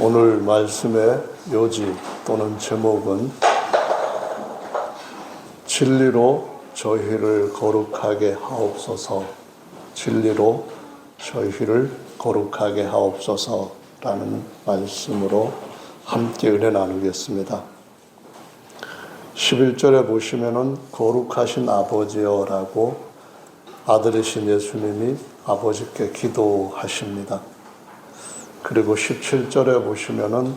오늘 말씀의 요지 또는 제목은 진리로 저희를 거룩하게 하옵소서, 진리로 저희를 거룩하게 하옵소서라는 말씀으로 함께 은혜 나누겠습니다. 11절에 보시면은 거룩하신 아버지여라고 아들이신 예수님이 아버지께 기도하십니다. 그리고 17절에 보시면은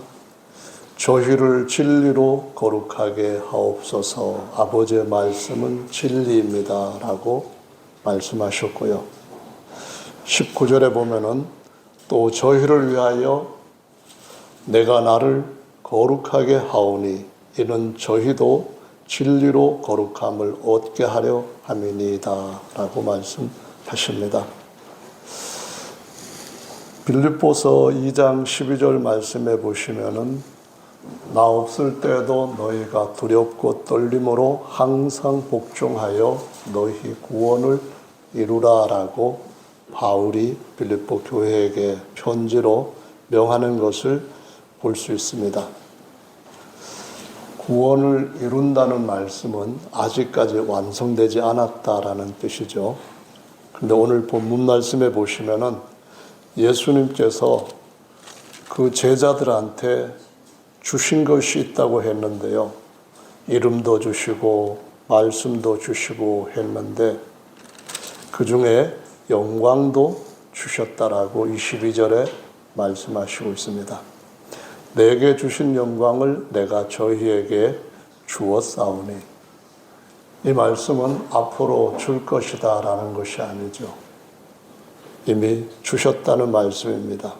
저희를 진리로 거룩하게 하옵소서, 아버지의 말씀은 진리입니다 라고 말씀하셨고요. 19절에 보면은 또 저희를 위하여 내가 나를 거룩하게 하오니 이는 저희도 진리로 거룩함을 얻게 하려 함이니이다 라고 말씀하십니다. 빌립보서 2장 12절 말씀에 보시면은 나 없을 때에도 너희가 두렵고 떨림으로 항상 복종하여 너희 구원을 이루라 라고 바울이 빌립보 교회에게 편지로 명하는 것을 볼 수 있습니다. 구원을 이룬다는 말씀은 아직까지 완성되지 않았다라는 뜻이죠. 그런데 오늘 본문 말씀에 보시면은 예수님께서 그 제자들한테 주신 것이 있다고 했는데요. 이름도 주시고 말씀도 주시고 했는데 그 중에 영광도 주셨다라고 22절에 말씀하시고 있습니다. 내게 주신 영광을 내가 저희에게 주었사오니, 이 말씀은 앞으로 줄 것이다 라는 것이 아니죠. 이미 주셨다는 말씀입니다.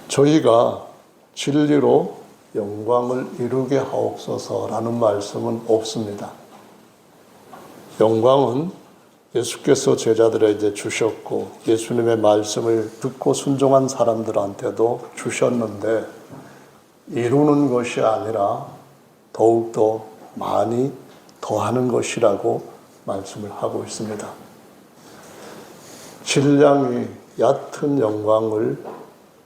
저희가 진리로 영광을 이루게 하옵소서라는 말씀은 없습니다. 영광은 예수께서 제자들에게 주셨고 예수님의 말씀을 듣고 순종한 사람들한테도 주셨는데 이루는 것이 아니라 더욱더 많이 더하는 것이라고 말씀을 하고 있습니다. 질량이 얕은 영광을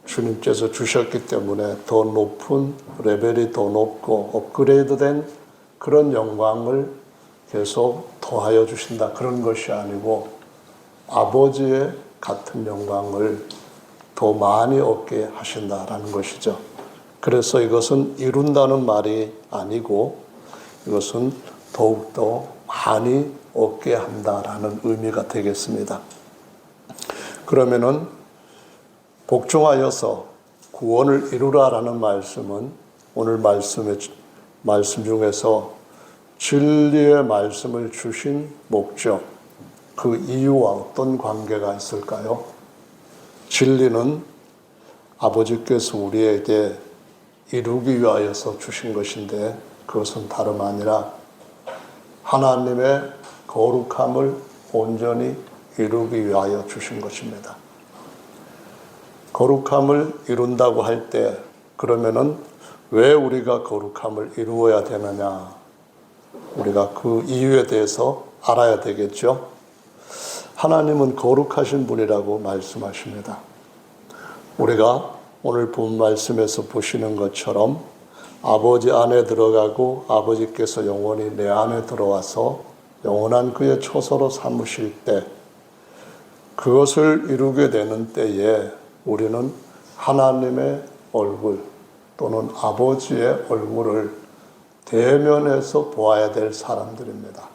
주님께서 주셨기 때문에 더 높은 레벨이 더 높고 업그레이드된 그런 영광을 계속 더하여 주신다, 그런 것이 아니고 아버지의 같은 영광을 더 많이 얻게 하신다라는 것이죠. 그래서 이것은 이룬다는 말이 아니고 이것은 더욱더 많이 얻게 한다라는 의미가 되겠습니다. 그러면은 복종하여서 구원을 이루라라는 말씀은 오늘 말씀 중에서 진리의 말씀을 주신 목적, 그 이유와 어떤 관계가 있을까요? 진리는 아버지께서 우리에게 이루기 위하여서 주신 것인데 그것은 다름 아니라 하나님의 거룩함을 온전히 이루기 위하여 주신 것입니다. 거룩함을 이룬다고 할 때 그러면은 왜 우리가 거룩함을 이루어야 되느냐? 우리가 그 이유에 대해서 알아야 되겠죠. 하나님은 거룩하신 분이라고 말씀하십니다. 우리가 오늘 본 말씀에서 보시는 것처럼 아버지 안에 들어가고 아버지께서 영원히 내 안에 들어와서 영원한 그의 처소로 삼으실 때 그것을 이루게 되는 때에 우리는 하나님의 얼굴 또는 아버지의 얼굴을 대면해서 보아야 될 사람들입니다.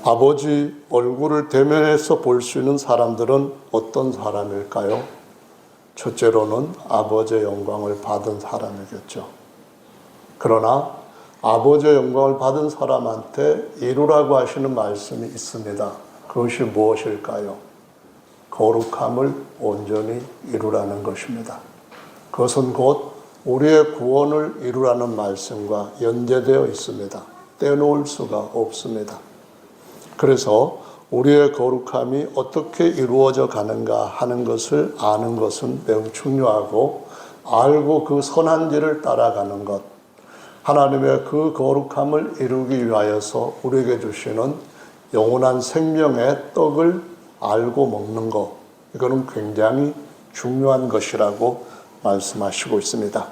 아버지 얼굴을 대면해서 볼 수 있는 사람들은 어떤 사람일까요? 첫째로는 아버지의 영광을 받은 사람이겠죠. 그러나 아버지의 영광을 받은 사람한테 이루라고 하시는 말씀이 있습니다. 그것이 무엇일까요? 거룩함을 온전히 이루라는 것입니다. 그것은 곧 우리의 구원을 이루라는 말씀과 연계되어 있습니다. 떼놓을 수가 없습니다. 그래서 우리의 거룩함이 어떻게 이루어져 가는가 하는 것을 아는 것은 매우 중요하고, 알고 그 선한 길을 따라가는 것, 하나님의 그 거룩함을 이루기 위하여서 우리에게 주시는 영원한 생명의 떡을 알고 먹는 것, 이거는 굉장히 중요한 것이라고 말씀하시고 있습니다.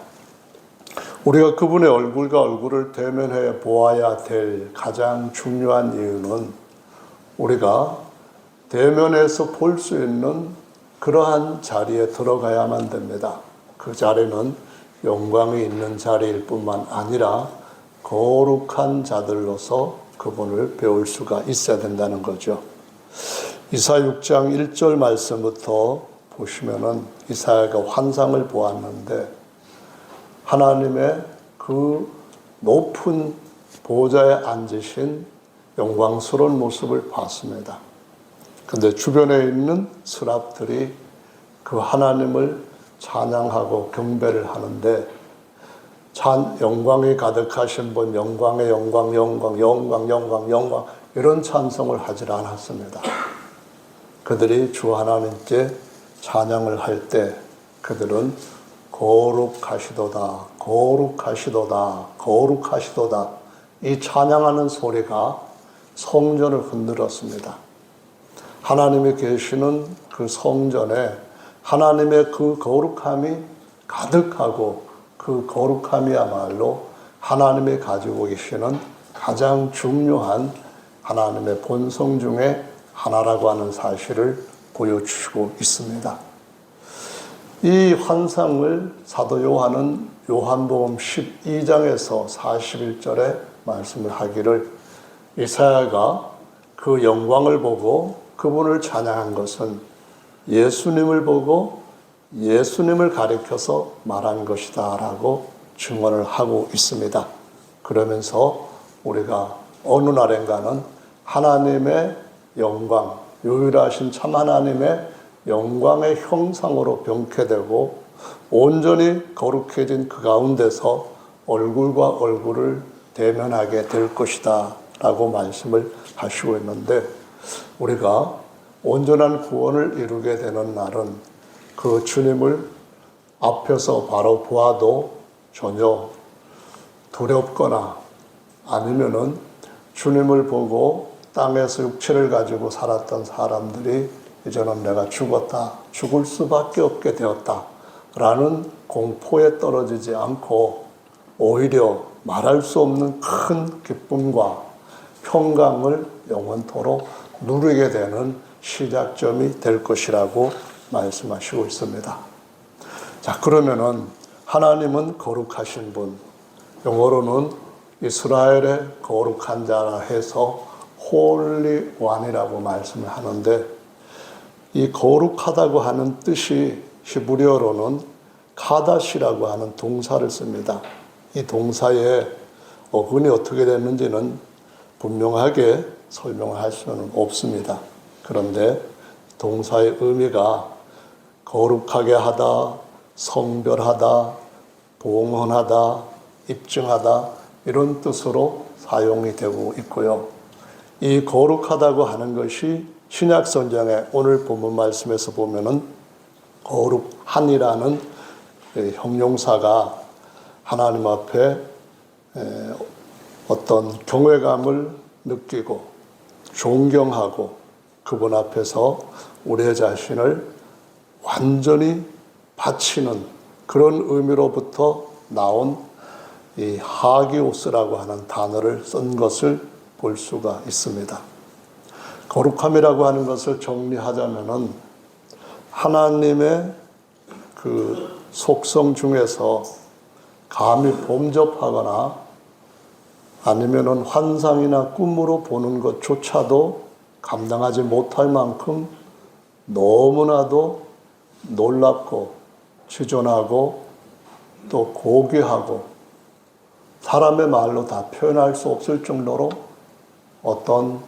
우리가 그분의 얼굴과 얼굴을 대면해 보아야 될 가장 중요한 이유는 우리가 대면해서 볼 수 있는 그러한 자리에 들어가야만 됩니다. 그 자리는 영광이 있는 자리일 뿐만 아니라 거룩한 자들로서 그분을 배울 수가 있어야 된다는 거죠. 이사 6장 1절 말씀부터 보시면은 이사야가 환상을 보았는데 하나님의 그 높은 보좌에 앉으신 영광스러운 모습을 봤습니다. 근데 주변에 있는 스랍들이 그 하나님을 찬양하고 경배를 하는데 영광이 가득하신 분, 영광의 영광, 영광, 영광, 영광, 영광 이런 찬송을 하질 않았습니다. 그들이 주 하나님께 찬양을 할 때 그들은 거룩하시도다, 거룩하시도다, 거룩하시도다 이 찬양하는 소리가 성전을 흔들었습니다. 하나님이 계시는 그 성전에 하나님의 그 거룩함이 가득하고 그 거룩함이야말로 하나님이 가지고 계시는 가장 중요한 하나님의 본성 중에 하나라고 하는 사실을 보여주시고 있습니다. 이 환상을 사도 요한은 요한복음 12장에서 41절에 말씀을 하기를 이사야가 그 영광을 보고 그분을 찬양한 것은 예수님을 보고 예수님을 가리켜서 말한 것이다 라고 증언을 하고 있습니다. 그러면서 우리가 어느 날인가는 하나님의 영광, 유일하신 참 하나님의 영광의 형상으로 병케되고 온전히 거룩해진 그 가운데서 얼굴과 얼굴을 대면하게 될 것이다 라고 말씀을 하시고 있는데 우리가 온전한 구원을 이루게 되는 날은 그 주님을 앞에서 바로 보아도 전혀 두렵거나 아니면은 주님을 보고 땅에서 육체를 가지고 살았던 사람들이 이제는 내가 죽었다, 죽을 수밖에 없게 되었다 라는 공포에 떨어지지 않고 오히려 말할 수 없는 큰 기쁨과 평강을 영원토록 누리게 되는 시작점이 될 것이라고 말씀하시고 있습니다. 자, 그러면은 하나님은 거룩하신 분, 영어로는 이스라엘의 거룩한 자라 해서 홀리 원이라고 말씀을 하는데 이 거룩하다고 하는 뜻이 히브리어로는 카다시라고 하는 동사를 씁니다. 이 동사의 어근이 어떻게 됐는지는 분명하게 설명할 수는 없습니다. 그런데 동사의 의미가 거룩하게 하다, 성별하다, 봉헌하다, 입증하다 이런 뜻으로 사용이 되고 있고요. 이 거룩하다고 하는 것이 신약 성경의 오늘 본문 말씀에서 보면은 거룩한이라는 형용사가 하나님 앞에 어떤 경외감을 느끼고 존경하고 그분 앞에서 우리의 자신을 완전히 바치는 그런 의미로부터 나온 이 하기오스라고 하는 단어를 쓴 것을 볼 수가 있습니다. 거룩함이라고 하는 것을 정리하자면은 하나님의 그 속성 중에서 감히 범접하거나 아니면은 환상이나 꿈으로 보는 것조차도 감당하지 못할 만큼 너무나도 놀랍고 지존하고 또 고귀하고 사람의 말로 다 표현할 수 없을 정도로 어떤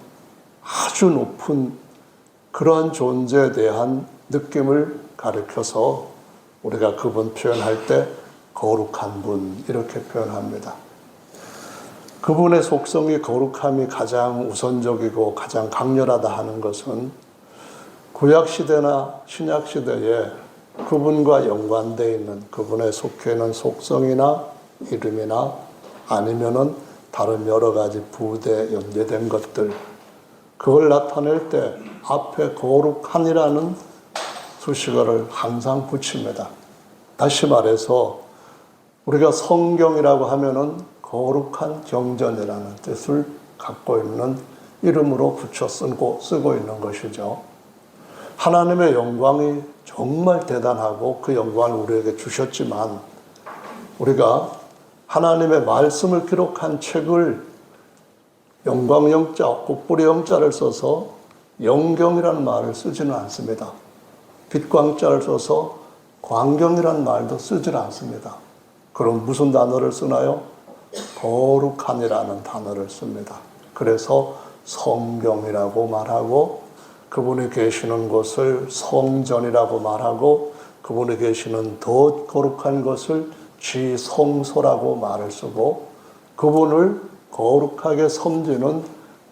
아주 높은 그러한 존재에 대한 느낌을 가리켜서 우리가 그분 표현할 때 거룩한 분 이렇게 표현합니다. 그분의 속성이 거룩함이 가장 우선적이고 가장 강렬하다 하는 것은 구약시대나 신약시대에 그분과 연관되어 있는 그분의 속해 있는 속성이나 이름이나 아니면은 다른 여러 가지 부대에 연계된 것들 그걸 나타낼 때 앞에 거룩한이라는 수식어를 항상 붙입니다. 다시 말해서 우리가 성경이라고 하면은 거룩한 경전이라는 뜻을 갖고 있는 이름으로 붙여 쓰고 있는 것이죠. 하나님의 영광이 정말 대단하고 그 영광을 우리에게 주셨지만 우리가 하나님의 말씀을 기록한 책을 영광영자, 꽃뿌리 영자를 써서 영경이라는 말을 쓰지는 않습니다. 빛광자를 써서 광경이라는 말도 쓰지는 않습니다. 그럼 무슨 단어를 쓰나요? 거룩한이라는 단어를 씁니다. 그래서 성경이라고 말하고 그분이 계시는 곳을 성전이라고 말하고 그분이 계시는 더 거룩한 것을 지성소라고 말을 쓰고 그분을 거룩하게 섬기는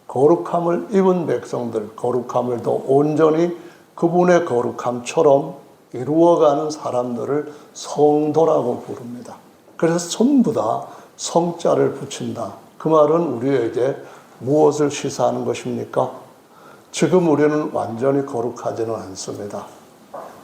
거룩함을 입은 백성들, 거룩함을 더 온전히 그분의 거룩함처럼 이루어가는 사람들을 성도라고 부릅니다. 그래서 전부 다 성자를 붙인다. 그 말은 우리에게 무엇을 시사하는 것입니까? 지금 우리는 완전히 거룩하지는 않습니다.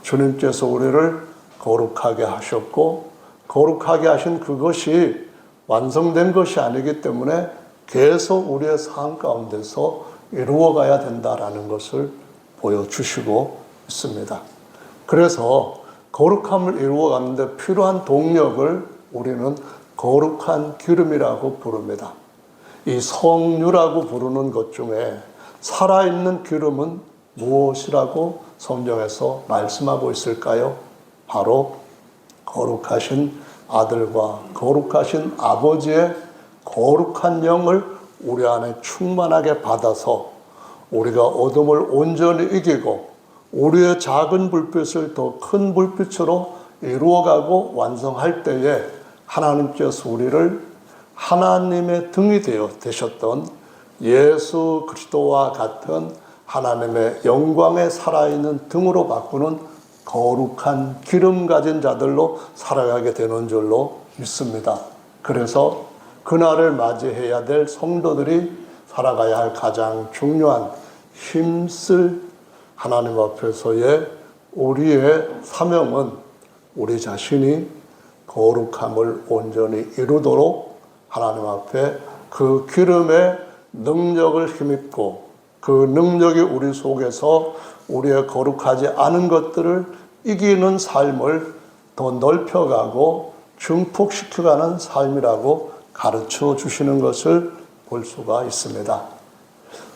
주님께서 우리를 거룩하게 하셨고 거룩하게 하신 그것이 완성된 것이 아니기 때문에 계속 우리의 삶 가운데서 이루어가야 된다라는 것을 보여주시고 있습니다. 그래서 거룩함을 이루어가는데 필요한 동력을 우리는 거룩한 기름이라고 부릅니다. 이 성유라고 부르는 것 중에 살아있는 기름은 무엇이라고 성경에서 말씀하고 있을까요? 바로 거룩하신 아들과 거룩하신 아버지의 거룩한 영을 우리 안에 충만하게 받아서 우리가 어둠을 온전히 이기고 우리의 작은 불빛을 더 큰 불빛으로 이루어가고 완성할 때에 하나님께서 우리를 하나님의 등이 되셨던 예수 그리스도와 같은 하나님의 영광에 살아있는 등으로 바꾸는 거룩한 기름 가진 자들로 살아가게 되는 줄로 믿습니다. 그래서 그날을 맞이해야 될 성도들이 살아가야 할 가장 중요한 힘쓸 하나님 앞에서의 우리의 사명은 우리 자신이 거룩함을 온전히 이루도록 하나님 앞에 그 기름의 능력을 힘입고 그 능력이 우리 속에서 우리의 거룩하지 않은 것들을 이기는 삶을 더 넓혀가고 증폭시켜가는 삶이라고 가르쳐 주시는 것을 볼 수가 있습니다.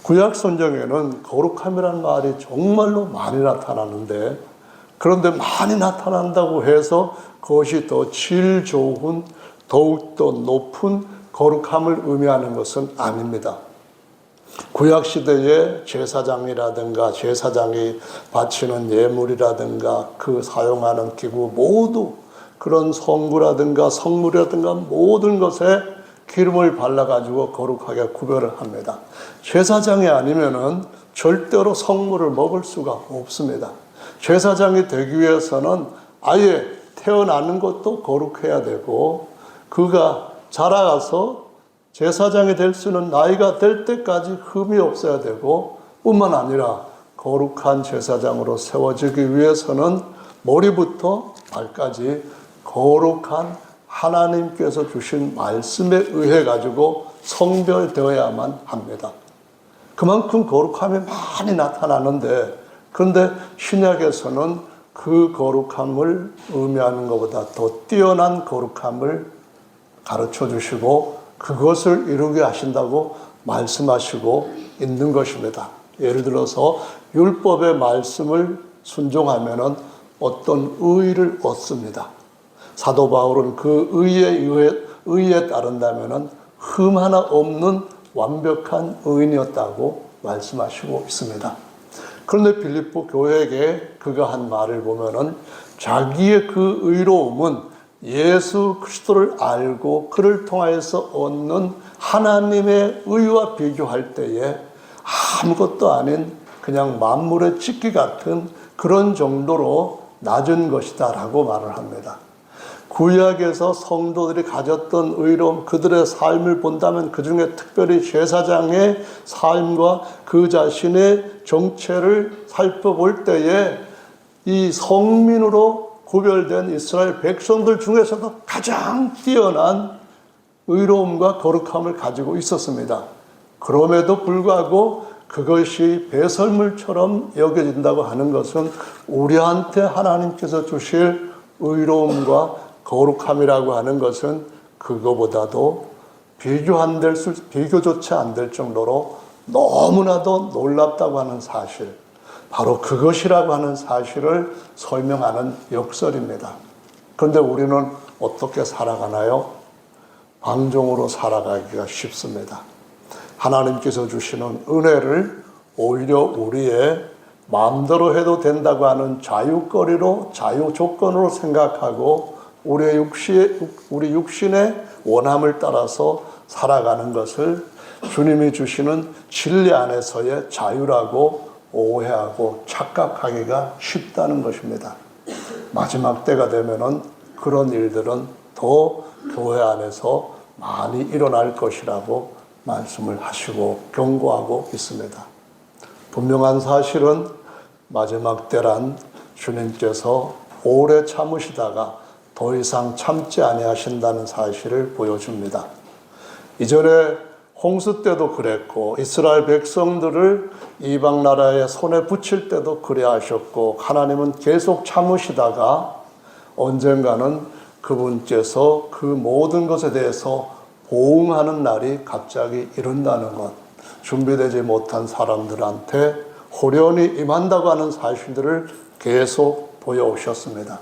구약 성경에는 거룩함이라는 말이 정말로 많이 나타나는데 그런데 많이 나타난다고 해서 그것이 더 질 좋은 더욱더 높은 거룩함을 의미하는 것은 아닙니다. 구약시대의 제사장이라든가 제사장이 바치는 예물이라든가 그 사용하는 기구 모두 그런 성구라든가 성물이라든가 모든 것에 기름을 발라가지고 거룩하게 구별을 합니다. 제사장이 아니면은 절대로 성물을 먹을 수가 없습니다. 제사장이 되기 위해서는 아예 태어나는 것도 거룩해야 되고 그가 자라가서 제사장이 될 수 있는 나이가 될 때까지 흠이 없어야 되고 뿐만 아니라 거룩한 제사장으로 세워지기 위해서는 머리부터 발까지 거룩한 하나님께서 주신 말씀에 의해 가지고 성별되어야만 합니다. 그만큼 거룩함이 많이 나타나는데 그런데 신약에서는 그 거룩함을 의미하는 것보다 더 뛰어난 거룩함을 가르쳐 주시고 그것을 이루게 하신다고 말씀하시고 있는 것입니다. 예를 들어서 율법의 말씀을 순종하면은 어떤 의의를 얻습니다. 사도 바울은 그 의의에 따른다면은 흠 하나 없는 완벽한 의인이었다고 말씀하시고 있습니다. 그런데 빌립보 교회에게 그가 한 말을 보면은 자기의 그 의로움은 예수 그리스도를 알고 그를 통하여서 얻는 하나님의 의와 비교할 때에 아무것도 아닌 그냥 만물의 찍기 같은 그런 정도로 낮은 것이다 라고 말을 합니다. 구약에서 성도들이 가졌던 의로움 그들의 삶을 본다면 그 중에 특별히 제사장의 삶과 그 자신의 정체를 살펴볼 때에 이 성민으로 구별된 이스라엘 백성들 중에서도 가장 뛰어난 의로움과 거룩함을 가지고 있었습니다. 그럼에도 불구하고 그것이 배설물처럼 여겨진다고 하는 것은 우리한테 하나님께서 주실 의로움과 거룩함이라고 하는 것은 그거보다도 비교조차 안 될 정도로 너무나도 놀랍다고 하는 사실, 바로 그것이라고 하는 사실을 설명하는 역설입니다. 그런데 우리는 어떻게 살아가나요? 방종으로 살아가기가 쉽습니다. 하나님께서 주시는 은혜를 오히려 우리의 마음대로 해도 된다고 하는 자유거리로, 자유조건으로 생각하고 우리 육신의 원함을 따라서 살아가는 것을 주님이 주시는 진리 안에서의 자유라고 오해하고 착각하기가 쉽다는 것입니다. 마지막 때가 되면은 그런 일들은 더 교회 안에서 많이 일어날 것이라고 말씀을 하시고 경고하고 있습니다. 분명한 사실은 마지막 때란 주님께서 오래 참으시다가 더 이상 참지 아니하신다는 사실을 보여줍니다. 이전에 홍수 때도 그랬고 이스라엘 백성들을 이방 나라의 손에 붙일 때도 그래 하셨고 하나님은 계속 참으시다가 언젠가는 그분께서 그 모든 것에 대해서 보응하는 날이 갑자기 이른다는 것, 준비되지 못한 사람들한테 호련히 임한다고 하는 사실들을 계속 보여오셨습니다.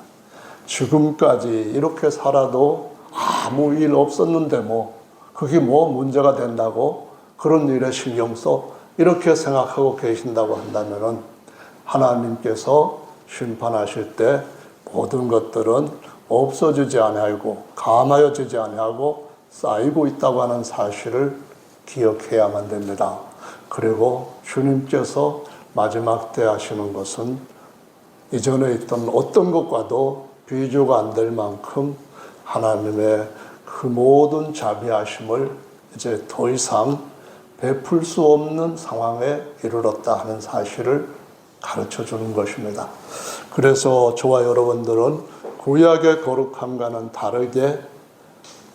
지금까지 이렇게 살아도 아무 일 없었는데 그게 문제가 된다고 그런 일에 신경 써 이렇게 생각하고 계신다고 한다면은 하나님께서 심판하실 때 모든 것들은 없어지지 아니하고 감하여지지 아니하고 쌓이고 있다고 하는 사실을 기억해야만 됩니다. 그리고 주님께서 마지막 때 하시는 것은 이전에 있던 어떤 것과도 비교가 안 될 만큼 하나님의 그 모든 자비하심을 이제 더 이상 베풀 수 없는 상황에 이르렀다 하는 사실을 가르쳐 주는 것입니다. 그래서 저와 여러분들은 구약의 거룩함과는 다르게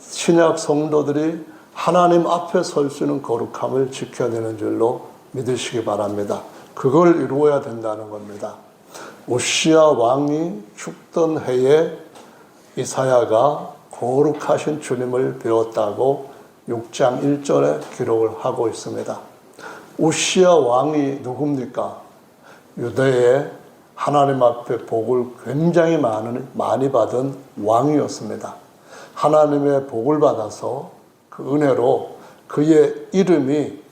신약 성도들이 하나님 앞에 설 수 있는 거룩함을 지켜야 되는 줄로 믿으시기 바랍니다. 그걸 이루어야 된다는 겁니다. 우시야 왕이 죽던 해에 이사야가 거룩하신 주님을 배웠다고 6장 1절에 기록을 하고 있습니다. 우시야 왕이 누굽니까? 유대에 하나님 앞에 복을 굉장히 많이 받은 왕이었습니다. 하나님의 복을 받아서 그 은혜로 그의 이름이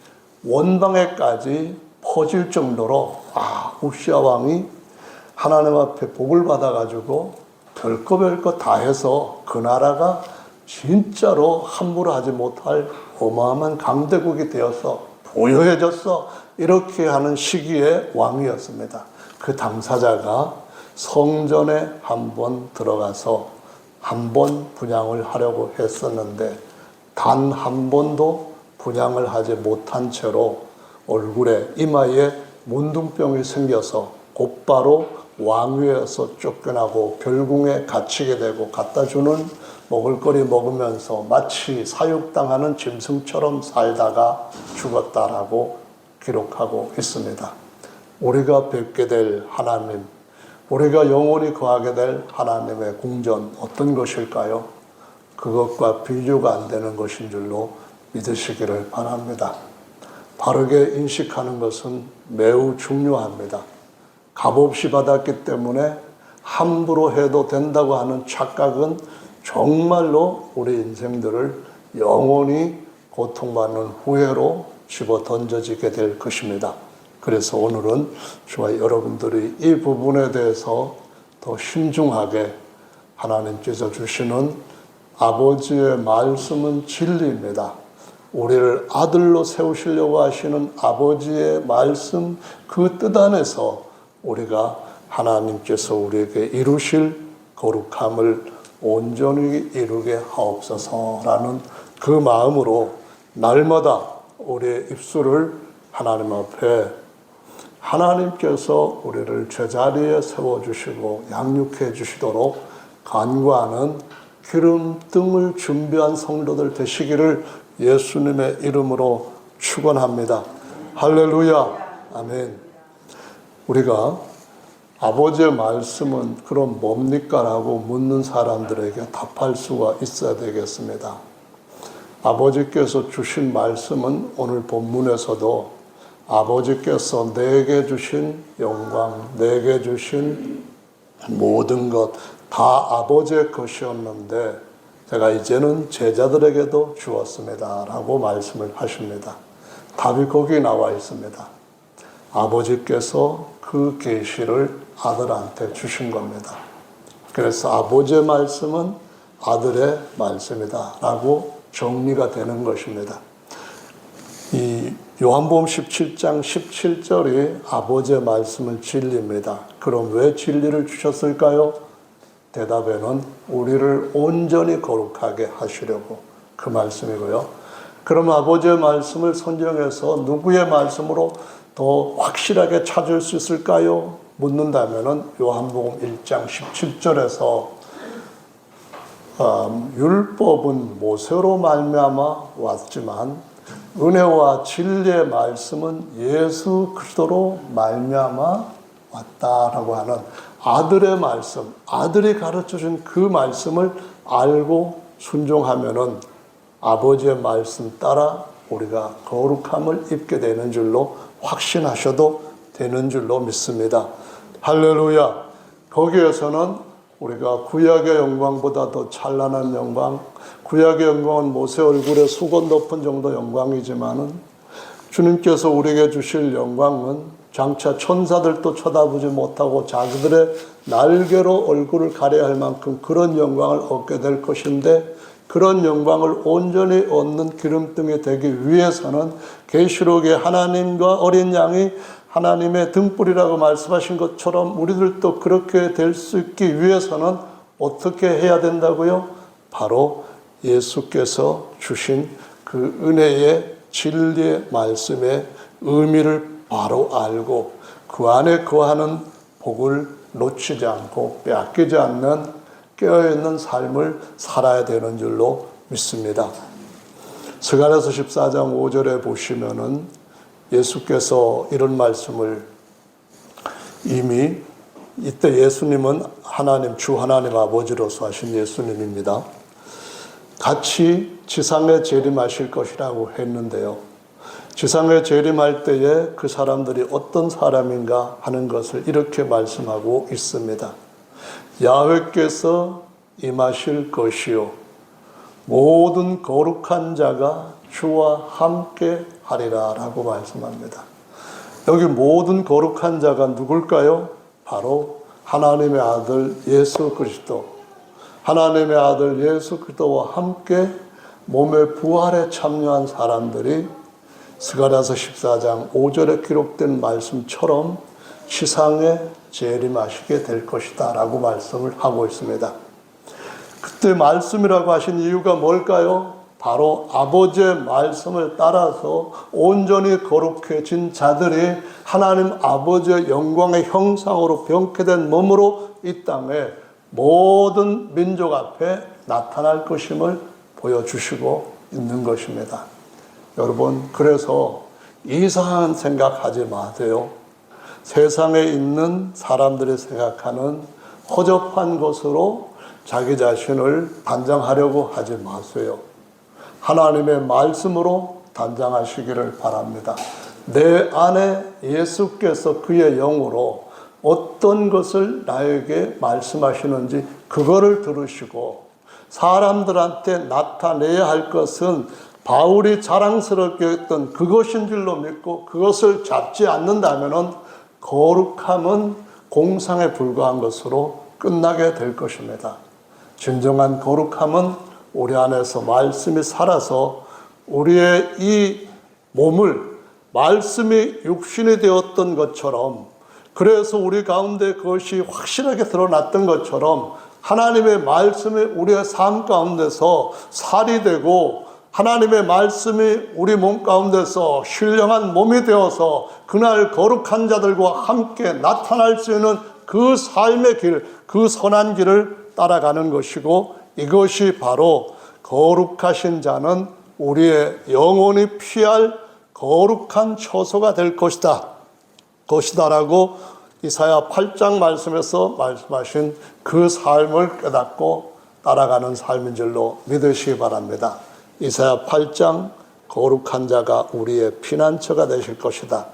원방에까지 퍼질 정도로 우시야 왕이 하나님 앞에 복을 받아가지고 별거 다 해서 그 나라가 진짜로 함부로 하지 못할 어마어마한 강대국이 되어서 부유해졌어 이렇게 하는 시기의 왕이었습니다. 그 당사자가 성전에 한번 들어가서 한번 분향을 하려고 했었는데 단 한 번도 분향을 하지 못한 채로 얼굴에 이마에 문둥병이 생겨서 곧바로 왕위에서 쫓겨나고 별궁에 갇히게 되고 갖다 주는 먹을거리 먹으면서 마치 사육당하는 짐승처럼 살다가 죽었다라고 기록하고 있습니다. 우리가 뵙게 될 하나님, 우리가 영원히 거하게 될 하나님의 궁전 어떤 것일까요? 그것과 비교가 안 되는 것인 줄로 믿으시기를 바랍니다. 바르게 인식하는 것은 매우 중요합니다. 값없이 받았기 때문에 함부로 해도 된다고 하는 착각은 정말로 우리 인생들을 영원히 고통받는 후회로 집어 던져지게 될 것입니다. 그래서 오늘은 저와 여러분들이 이 부분에 대해서 더 신중하게 하나님께서 주시는 아버지의 말씀은 진리입니다. 우리를 아들로 세우시려고 하시는 아버지의 말씀 그 뜻 안에서 우리가 하나님께서 우리에게 이루실 거룩함을 온전히 이루게 하옵소서라는 그 마음으로 날마다 우리의 입술을 하나님 앞에 하나님께서 우리를 제자리에 세워주시고 양육해 주시도록 간구하는 기름등을 준비한 성도들 되시기를 예수님의 이름으로 축원합니다. 할렐루야. 아멘. 우리가 아버지의 말씀은 그럼 뭡니까? 라고 묻는 사람들에게 답할 수가 있어야 되겠습니다. 아버지께서 주신 말씀은 오늘 본문에서도 아버지께서 내게 주신 영광, 내게 주신 모든 것 다 아버지의 것이었는데 제가 이제는 제자들에게도 주었습니다 라고 말씀을 하십니다. 답이 거기 나와 있습니다. 아버지께서 그 계시를 아들한테 주신 겁니다. 그래서 아버지의 말씀은 아들의 말씀이다 라고 정리가 되는 것입니다. 이 요한복음 17장 17절이 아버지의 말씀은 진리입니다. 그럼 왜 진리를 주셨을까요? 대답에는 우리를 온전히 거룩하게 하시려고 그 말씀이고요. 그럼 아버지의 말씀을 성경에서 누구의 말씀으로 더 확실하게 찾을 수 있을까요? 묻는다면 요한복음 1장 17절에서 율법은 모세로 말미암아 왔지만 은혜와 진리의 말씀은 예수 그리스도로 말미암아 왔다라고 하는 아들의 말씀, 아들이 가르쳐준 그 말씀을 알고 순종하면은 아버지의 말씀 따라 우리가 거룩함을 입게 되는 줄로 확신하셔도 되는 줄로 믿습니다. 할렐루야. 거기에서는 우리가 구약의 영광보다 더 찬란한 영광, 구약의 영광은 모세 얼굴에 수건 덮은 정도 영광이지만은 주님께서 우리에게 주실 영광은 장차 천사들도 쳐다보지 못하고 자기들의 날개로 얼굴을 가려야 할 만큼 그런 영광을 얻게 될 것인데, 그런 영광을 온전히 얻는 기름등이 되기 위해서는 계시록의 하나님과 어린 양이 하나님의 등불이라고 말씀하신 것처럼 우리들도 그렇게 될 수 있기 위해서는 어떻게 해야 된다고요? 바로 예수께서 주신 그 은혜의 진리의 말씀의 의미를 바로 알고 그 안에 거하는 복을 놓치지 않고 빼앗기지 않는 깨어있는 삶을 살아야 되는 줄로 믿습니다. 스가랴서 14장 5절에 보시면은 예수께서 이런 말씀을 이미 이때 예수님은 하나님 주 하나님 아버지로서 하신 예수님입니다. 같이 지상에 재림하실 것이라고 했는데요. 지상에 재림할 때에 그 사람들이 어떤 사람인가 하는 것을 이렇게 말씀하고 있습니다. 야훼께서 임하실 것이요 모든 거룩한 자가 주와 함께 하리라 라고 말씀합니다. 여기 모든 거룩한 자가 누굴까요? 바로 하나님의 아들 예수 그리스도, 하나님의 아들 예수 그리스도와 함께 몸의 부활에 참여한 사람들이 스가랴서 14장 5절에 기록된 말씀처럼 지상에 재림하시게 될 것이다 라고 말씀을 하고 있습니다. 그때 말씀이라고 하신 이유가 뭘까요? 바로 아버지의 말씀을 따라서 온전히 거룩해진 자들이 하나님 아버지의 영광의 형상으로 병케된 몸으로 이 땅에 모든 민족 앞에 나타날 것임을 보여주시고 있는 것입니다. 여러분, 그래서 이상한 생각하지 마세요. 세상에 있는 사람들이 생각하는 허접한 것으로 자기 자신을 단장하려고 하지 마세요. 하나님의 말씀으로 단장하시기를 바랍니다. 내 안에 예수께서 그의 영으로 어떤 것을 나에게 말씀하시는지 그거를 들으시고 사람들한테 나타내야 할 것은 바울이 자랑스럽게 했던 그것인 줄로 믿고 그것을 잡지 않는다면 거룩함은 공상에 불과한 것으로 끝나게 될 것입니다. 진정한 거룩함은 우리 안에서 말씀이 살아서 우리의 이 몸을 말씀이 육신이 되었던 것처럼, 그래서 우리 가운데 그것이 확실하게 드러났던 것처럼 하나님의 말씀이 우리의 삶 가운데서 살이 되고 하나님의 말씀이 우리 몸 가운데서 신령한 몸이 되어서 그날 거룩한 자들과 함께 나타날 수 있는 그 삶의 길, 그 선한 길을 따라가는 것이고, 이것이 바로 거룩하신 자는 우리의 영혼이 피할 거룩한 처소가 될 것이다라고 이사야 8장 말씀에서 말씀하신 그 삶을 깨닫고 따라가는 삶인 줄로 믿으시기 바랍니다. 이사야 8장, 거룩한 자가 우리의 피난처가 되실 것이다.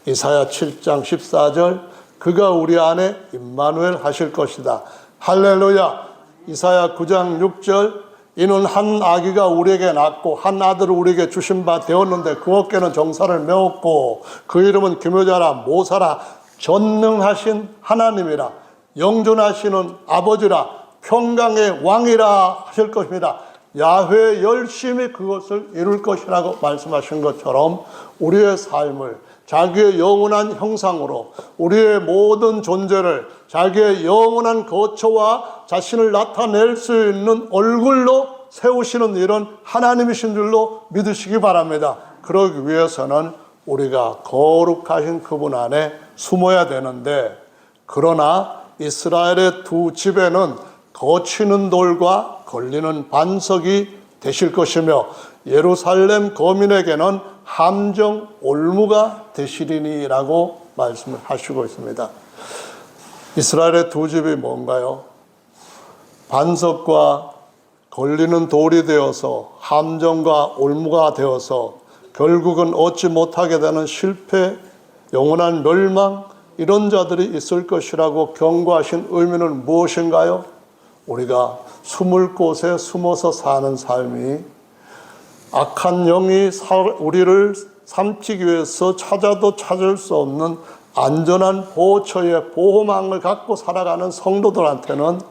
이사야 7장 14절, 그가 우리 안에 임마누엘 하실 것이다. 할렐루야. 이사야 9장 6절, 이는 한 아기가 우리에게 낳고 한 아들을 우리에게 주신 바 되었는데 그 어깨는 정사를 메웠고 그 이름은 기묘자라 모사라 전능하신 하나님이라 영존하시는 아버지라 평강의 왕이라 하실 것입니다. 야훼 열심히 그것을 이룰 것이라고 말씀하신 것처럼 우리의 삶을 자기의 영원한 형상으로, 우리의 모든 존재를 자기의 영원한 거처와 자신을 나타낼 수 있는 얼굴로 세우시는 이런 하나님이신 줄로 믿으시기 바랍니다. 그러기 위해서는 우리가 거룩하신 그분 안에 숨어야 되는데, 그러나 이스라엘의 두 집에는 거치는 돌과 걸리는 반석이 되실 것이며 예루살렘 거민에게는 함정 올무가 되시리니라고 말씀을 하시고 있습니다. 이스라엘의 두 집이 뭔가요? 반석과 걸리는 돌이 되어서 함정과 올무가 되어서 결국은 얻지 못하게 되는 실패, 영원한 멸망, 이런 자들이 있을 것이라고 경고하신 의미는 무엇인가요? 우리가 숨을 곳에 숨어서 사는 삶이 악한 영이 우리를 삼키기 위해서 찾아도 찾을 수 없는 안전한 보호처의 보호망을 갖고 살아가는 성도들한테는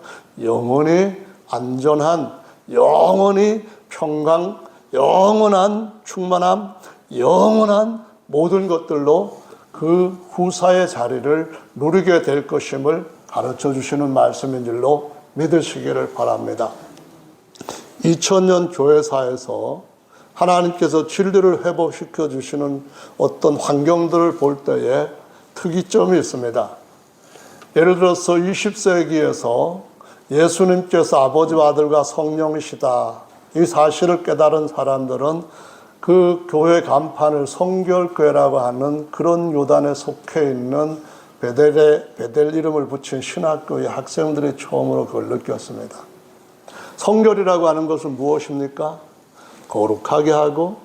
영원히 안전한, 영원히 평강, 영원한 충만함, 영원한 모든 것들로 그 후사의 자리를 누리게 될 것임을 가르쳐 주시는 말씀인 줄로 믿으시기를 바랍니다. 2000년 교회사에서 하나님께서 진리를 회복시켜 주시는 어떤 환경들을 볼 때에 특이점이 있습니다. 예를 들어서 20세기에서 예수님께서 아버지와 아들과 성령이시다, 이 사실을 깨달은 사람들은 그 교회 간판을 성결교회라고 하는 그런 요단에 속해 있는 베델 이름을 붙인 신학교의 학생들이 처음으로 그걸 느꼈습니다. 성결이라고 하는 것은 무엇입니까? 거룩하게 하고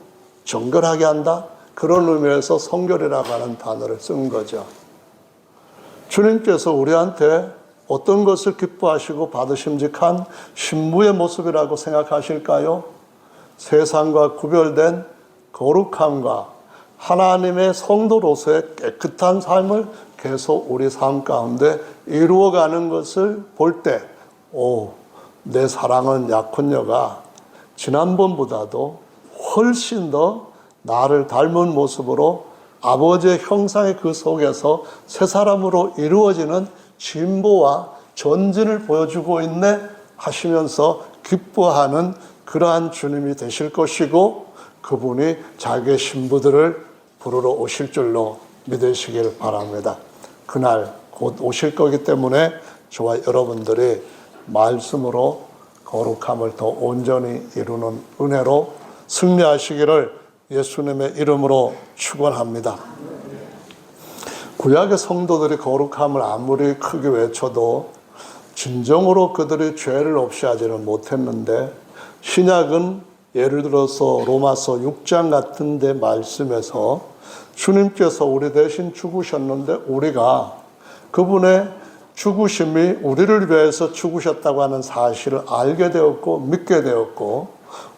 정결하게 한다, 그런 의미에서 성결이라고 하는 단어를 쓴 거죠. 주님께서 우리한테 어떤 것을 기뻐하시고 받으심직한 신부의 모습이라고 생각하실까요? 세상과 구별된 거룩함과 하나님의 성도로서의 깨끗한 삶을 계속 우리 삶 가운데 이루어가는 것을 볼 때, 내 사랑은 약혼녀가 지난번보다도 훨씬 더 나를 닮은 모습으로 아버지의 형상의 그 속에서 새 사람으로 이루어지는 진보와 전진을 보여주고 있네 하시면서 기뻐하는 그러한 주님이 되실 것이고, 그분이 자기의 신부들을 부르러 오실 줄로 믿으시길 바랍니다. 그날 곧 오실 거기 때문에 저와 여러분들이 말씀으로 거룩함을 더 온전히 이루는 은혜로 승리하시기를 예수님의 이름으로 축원합니다. 구약의 성도들이 거룩함을 아무리 크게 외쳐도 진정으로 그들이 죄를 없이 하지는 못했는데, 신약은 예를 들어서 로마서 6장 같은 데 말씀에서 주님께서 우리 대신 죽으셨는데 우리가 그분의 죽으심이 우리를 위해서 죽으셨다고 하는 사실을 알게 되었고 믿게 되었고,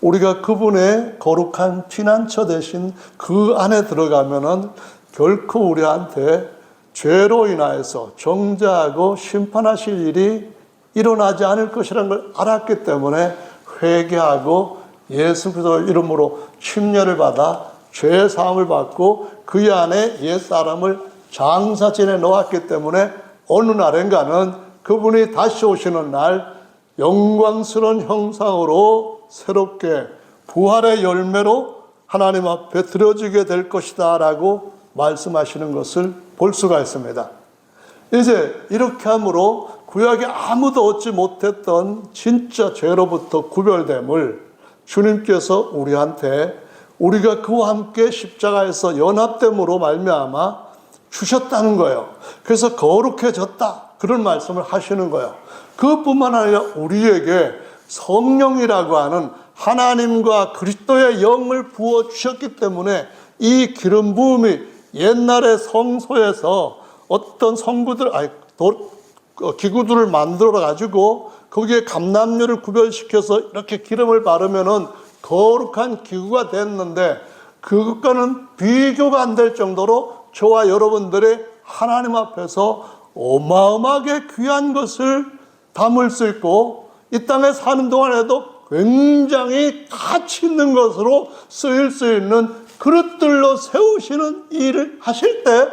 우리가 그분의 거룩한 피난처 대신 그 안에 들어가면은 결코 우리한테 죄로 인하여서 정죄하고 심판하실 일이 일어나지 않을 것이라는 걸 알았기 때문에 회개하고 예수 그리스도의 이름으로 침례를 받아 죄의 사함을 받고 그 안에 옛사람을 장사 지내 놓았기 때문에 어느 날인가는 그분이 다시 오시는 날 영광스러운 형상으로 새롭게 부활의 열매로 하나님 앞에 드려지게 될 것이다 라고 말씀하시는 것을 볼 수가 있습니다. 이제 이렇게 함으로 구약에 아무도 얻지 못했던 진짜 죄로부터 구별됨을 주님께서 우리한테 우리가 그와 함께 십자가에서 연합됨으로 말미암아 주셨다는 거예요. 그래서 거룩해졌다 그런 말씀을 하시는 거예요. 그뿐만 아니라 우리에게 성령이라고 하는 하나님과 그리스도의 영을 부어주셨기 때문에 이 기름 부음이 옛날에 성소에서 어떤 기구들을 만들어 가지고 거기에 감람류를 구별시켜서 이렇게 기름을 바르면은 거룩한 기구가 됐는데 그것과는 비교가 안 될 정도로 저와 여러분들의 하나님 앞에서 어마어마하게 귀한 것을 담을 수 있고 이 땅에 사는 동안에도 굉장히 가치 있는 것으로 쓰일 수 있는 그릇들로 세우시는 일을 하실 때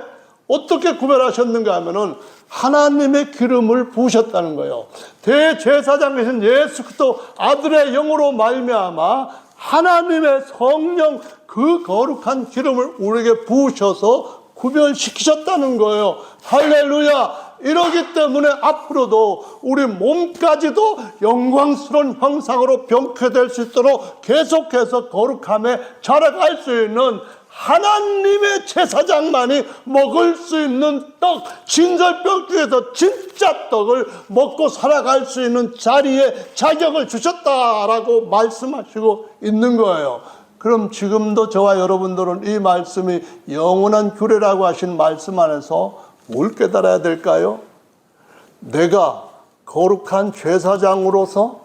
어떻게 구별하셨는가 하면은 하나님의 기름을 부으셨다는 거예요. 대제사장이신 예수 그리스도 아들의 영으로 말미암아 하나님의 성령 그 거룩한 기름을 우리에게 부으셔서 구별시키셨다는 거예요. 할렐루야! 이러기 때문에 앞으로도 우리 몸까지도 영광스러운 형상으로 병쾌될 수 있도록 계속해서 거룩함에 자라갈 수 있는 하나님의 제사장만이 먹을 수 있는 떡, 진설병 중에서 진짜 떡을 먹고 살아갈 수 있는 자리에 자격을 주셨다라고 말씀하시고 있는 거예요. 그럼 지금도 저와 여러분들은 이 말씀이 영원한 규례라고 하신 말씀 안에서 뭘 깨달아야 될까요? 내가 거룩한 제사장으로서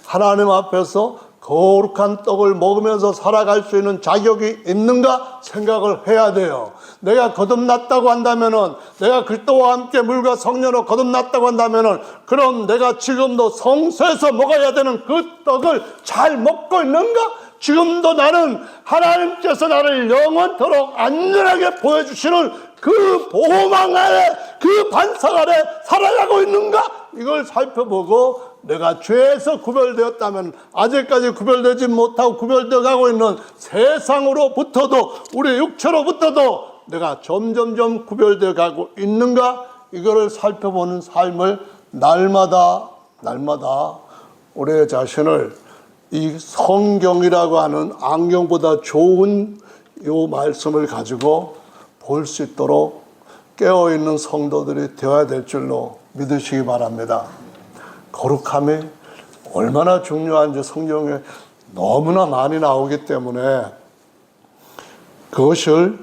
하나님 앞에서 거룩한 떡을 먹으면서 살아갈 수 있는 자격이 있는가 생각을 해야 돼요. 내가 거듭났다고 한다면은, 내가 그리스도와 함께 물과 성령으로 거듭났다고 한다면은, 그럼 내가 지금도 성소에서 먹어야 되는 그 떡을 잘 먹고 있는가? 지금도 나는 하나님께서 나를 영원토록 안전하게 보여주시는 그 보호망 아래, 그 반석 아래 살아가고 있는가? 이걸 살펴보고 내가 죄에서 구별되었다면 아직까지 구별되지 못하고 구별되어 가고 있는 세상으로부터도 우리 육체로부터도 내가 점점점 구별되어 가고 있는가? 이거를 살펴보는 삶을 날마다 우리 자신을 이 성경이라고 하는 안경보다 좋은 이 말씀을 가지고 볼 수 있도록 깨어있는 성도들이 되어야 될 줄로 믿으시기 바랍니다. 거룩함이 얼마나 중요한지 성경에 너무나 많이 나오기 때문에 그것을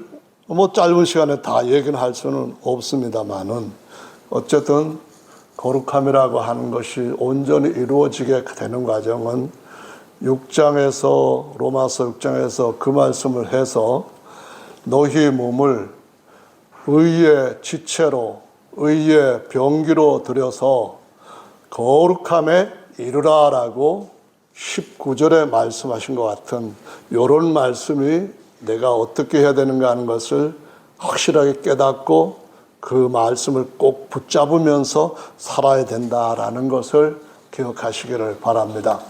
짧은 시간에 다 얘기는 할 수는 없습니다만은 어쨌든 거룩함이라고 하는 것이 온전히 이루어지게 되는 과정은 6장에서 로마서 6장에서 그 말씀을 해서 너희 몸을 의의 지체로 의의 병기로 들여서 거룩함에 이르라라고 19절에 말씀하신 것 같은 이런 말씀이 내가 어떻게 해야 되는가 하는 것을 확실하게 깨닫고 그 말씀을 꼭 붙잡으면서 살아야 된다라는 것을 기억하시기를 바랍니다.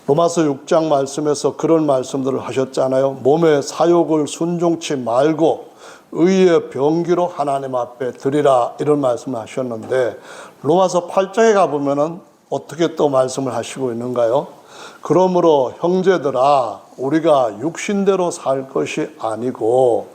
로마서 6장 말씀에서 그런 말씀들을 하셨잖아요. 몸의 사욕을 순종치 말고 의의 병기로 하나님 앞에 드리라 이런 말씀을 하셨는데 로마서 8장에 가보면은 어떻게 또 말씀을 하시고 있는가요? 그러므로 형제들아 우리가 육신대로 살 것이 아니고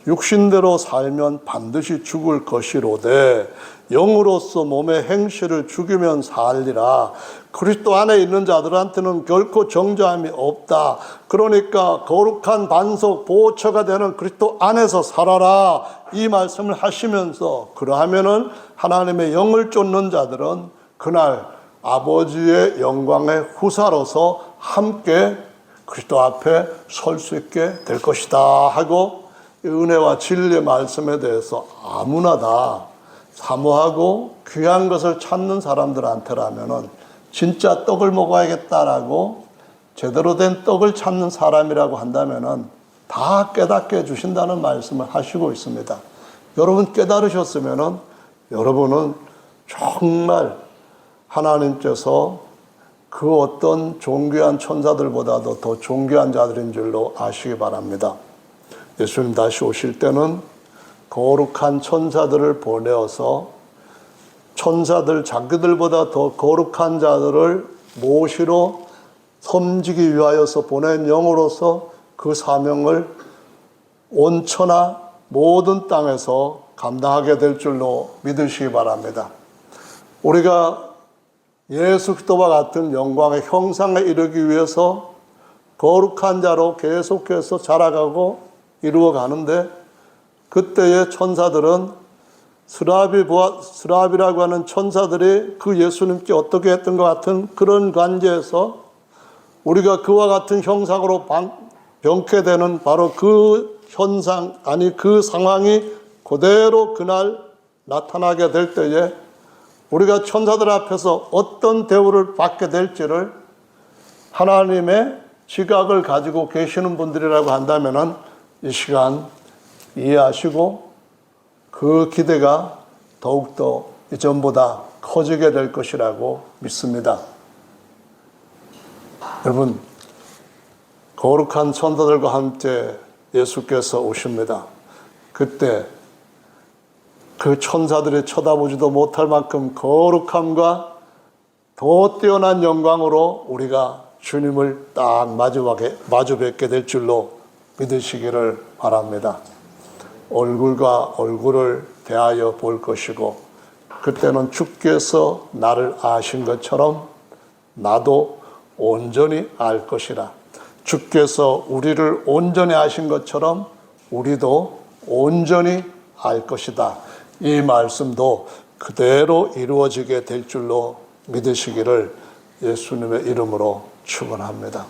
육신대로 살면 반드시 죽을 것이로되 영으로서 몸의 행실을 죽이면 살리라. 그리스도 안에 있는 자들한테는 결코 정죄함이 없다. 그러니까 거룩한 반석 보호처가 되는 그리스도 안에서 살아라. 이 말씀을 하시면서 그러하면은 하나님의 영을 쫓는 자들은 그날 아버지의 영광의 후사로서 함께 그리스도 앞에 설 수 있게 될 것이다 하고 은혜와 진리의 말씀에 대해서 아무나 다 사모하고 귀한 것을 찾는 사람들한테라면은 진짜 떡을 먹어야겠다라고 제대로 된 떡을 찾는 사람이라고 한다면은 다 깨닫게 해주신다는 말씀을 하시고 있습니다. 여러분 깨달으셨으면은 여러분은 정말 하나님께서 그 어떤 존귀한 천사들보다도 더 존귀한 자들인 줄로 아시기 바랍니다. 예수님 다시 오실 때는 거룩한 천사들을 보내어서 천사들 자기들보다 더 거룩한 자들을 모시러 섬기기 위하여서 보낸 영으로서 그 사명을 온 천하 모든 땅에서 감당하게 될 줄로 믿으시기 바랍니다. 우리가 예수 그리스도와 같은 영광의 형상에 이르기 위해서 거룩한 자로 계속해서 자라가고 이루어가는데, 그때의 천사들은 스라비라고 하는 천사들이 그 예수님께 어떻게 했던 것 같은 그런 관계에서 우리가 그와 같은 형상으로 변케 되는 바로 그 현상, 그 상황이 그대로 그날 나타나게 될 때에 우리가 천사들 앞에서 어떤 대우를 받게 될지를 하나님의 지각을 가지고 계시는 분들이라고 한다면 이 시간 이해하시고 그 기대가 더욱더 이전보다 커지게 될 것이라고 믿습니다. 여러분, 거룩한 천사들과 함께 예수께서 오십니다. 그때 그 천사들이 쳐다보지도 못할 만큼 거룩함과 더 뛰어난 영광으로 우리가 주님을 딱 마주 뵙게 될 줄로 믿으시기를 바랍니다. 얼굴과 얼굴을 대하여 볼 것이고, 그때는 주께서 나를 아신 것처럼 나도 온전히 알 것이라. 주께서 우리를 온전히 아신 것처럼 우리도 온전히 알 것이다. 이 말씀도 그대로 이루어지게 될 줄로 믿으시기를 예수님의 이름으로 축원합니다.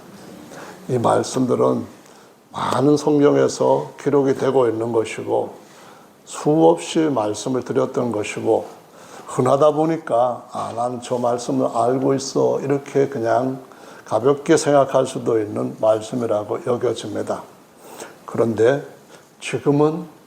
이 말씀들은 많은 성경에서 기록이 되고 있는 것이고 수없이 말씀을 드렸던 것이고, 흔하다 보니까 나는 저 말씀을 알고 있어 이렇게 그냥 가볍게 생각할 수도 있는 말씀이라고 여겨집니다. 그런데 지금은